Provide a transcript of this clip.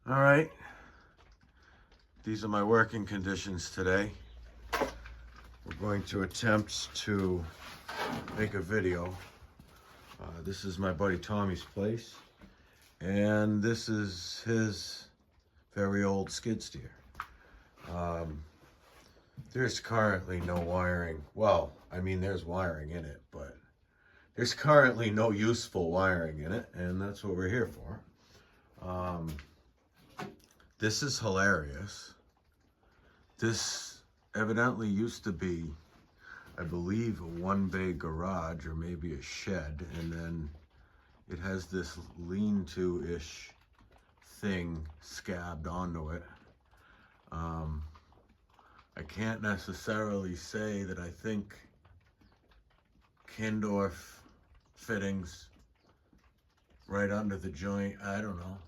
All right, these are my working conditions today. We're going to attempt to make a video. This is my buddy Tommy's place, and this is his very old skid steer. There's currently no wiring. Well, I mean, there's wiring in it, but there's currently no useful wiring in it, and that's what we're here for. This is hilarious. This evidently used to be, I believe, a one-bay garage or maybe a shed, and then it has this lean-to-ish thing scabbed onto it. I can't necessarily say that I think Kindorf fittings right under the joint. I don't know.